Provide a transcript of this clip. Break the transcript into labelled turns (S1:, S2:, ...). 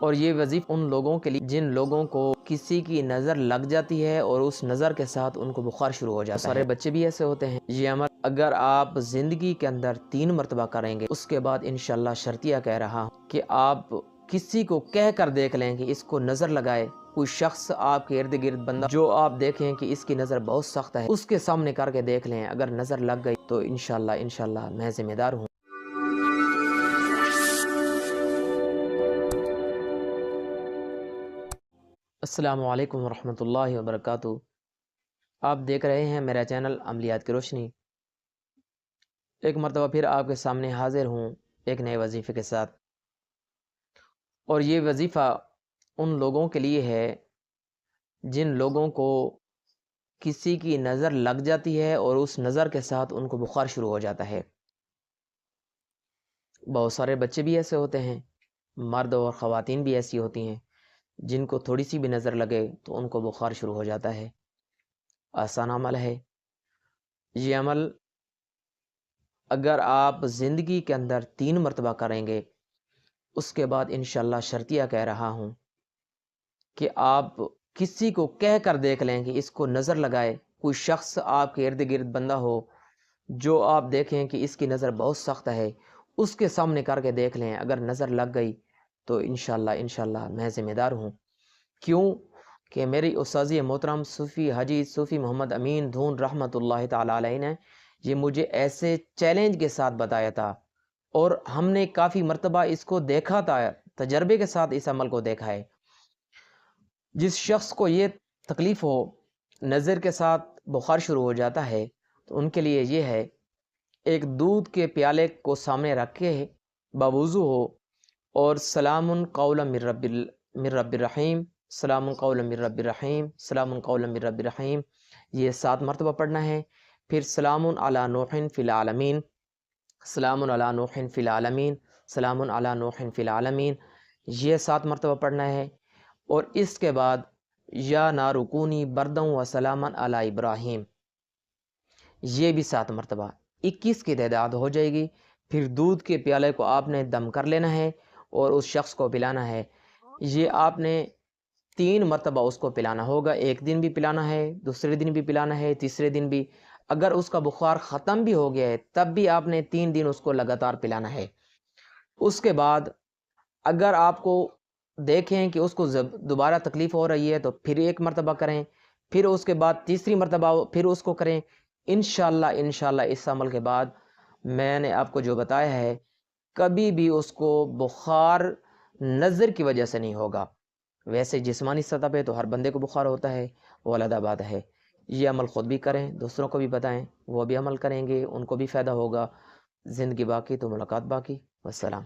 S1: اور یہ وظیفہ ان لوگوں کے لیے جن لوگوں کو کسی کی نظر لگ جاتی ہے اور اس نظر کے ساتھ ان کو بخار شروع ہو جاتا ہے۔ سارے بچے بھی ایسے ہوتے ہیں۔ یہ عمل اگر آپ زندگی کے اندر 3 مرتبہ کریں گے، اس کے بعد انشاءاللہ شرطیہ کہہ رہا ہوں کہ آپ کسی کو کہہ کر دیکھ لیں کہ اس کو نظر لگائے، کوئی شخص آپ کے ارد گرد بندہ جو آپ دیکھیں کہ اس کی نظر بہت سخت ہے، اس کے سامنے کر کے دیکھ لیں، اگر نظر لگ گئی تو انشاءاللہ میں ذمہ دار ہوں۔ السلام علیکم ورحمۃ اللہ وبرکاتہ۔ آپ دیکھ رہے ہیں میرا چینل عملیات کی روشنی۔ ایک مرتبہ پھر آپ کے سامنے حاضر ہوں ایک نئے وظیفے کے ساتھ، اور یہ وظیفہ ان لوگوں کے لیے ہے جن لوگوں کو کسی کی نظر لگ جاتی ہے اور اس نظر کے ساتھ ان کو بخار شروع ہو جاتا ہے۔ بہت سارے بچے بھی ایسے ہوتے ہیں، مرد اور خواتین بھی ایسی ہوتی ہیں جن کو تھوڑی سی بھی نظر لگے تو ان کو بخار شروع ہو جاتا ہے۔ آسان عمل ہے یہ عمل، اگر آپ زندگی کے اندر 3 مرتبہ کریں گے، اس کے بعد انشاءاللہ شرطیہ کہہ رہا ہوں کہ آپ کسی کو کہہ کر دیکھ لیں کہ اس کو نظر لگائے، کوئی شخص آپ کے ارد گرد بندہ ہو جو آپ دیکھیں کہ اس کی نظر بہت سخت ہے، اس کے سامنے کر کے دیکھ لیں، اگر نظر لگ گئی تو انشاءاللہ میں ذمہ دار ہوں۔ کیوں کہ میری استاذی محترم صوفی حاجی صوفی محمد امین دھون رحمۃ اللہ تعالی علیہ نے یہ مجھے ایسے چیلنج کے ساتھ بتایا تھا، اور ہم نے کافی مرتبہ اس کو دیکھا تھا، تجربے کے ساتھ اس عمل کو دیکھا ہے۔ جس شخص کو یہ تکلیف ہو، نظر کے ساتھ بخار شروع ہو جاتا ہے، تو ان کے لیے یہ ہے، ایک دودھ کے پیالے کو سامنے رکھ کے باوضو ہو اور سلام قولا من رب الرحیم، سلام قولا من رب الرحیم، سلام قولا من رب الرحیم، یہ 7 مرتبہ پڑھنا ہے۔ پھر سلام علی نوح فی العالمین، سلام علی نوح فی العالمین، سلام علی نوح فی العالمین، یہ 7 مرتبہ پڑھنا ہے۔ اور اس کے بعد یا نار کونی برداً و سلاما علی ابراہیم، یہ بھی 7 مرتبہ، 21 کی تعداد ہو جائے گی۔ پھر دودھ کے پیالے کو آپ نے دم کر لینا ہے اور اس شخص کو پلانا ہے۔ یہ آپ نے 3 مرتبہ اس کو پلانا ہوگا، ایک دن بھی پلانا ہے، دوسرے دن بھی پلانا ہے، تیسرے دن بھی۔ اگر اس کا بخار ختم بھی ہو گیا ہے تب بھی آپ نے 3 دن اس کو لگاتار پلانا ہے۔ اس کے بعد اگر آپ کو دیکھیں کہ اس کو دوبارہ تکلیف ہو رہی ہے تو پھر 1 مرتبہ کریں، پھر اس کے بعد تیسری مرتبہ پھر اس کو کریں۔ انشاءاللہ اس عمل کے بعد میں نے آپ کو جو بتایا ہے، کبھی بھی اس کو بخار نظر کی وجہ سے نہیں ہوگا۔ ویسے جسمانی سطح پہ تو ہر بندے کو بخار ہوتا ہے، وہ علیحدہ بات ہے۔ یہ عمل خود بھی کریں، دوسروں کو بھی بتائیں، وہ بھی عمل کریں گے، ان کو بھی فائدہ ہوگا۔ زندگی باقی تو ملاقات باقی۔ والسلام۔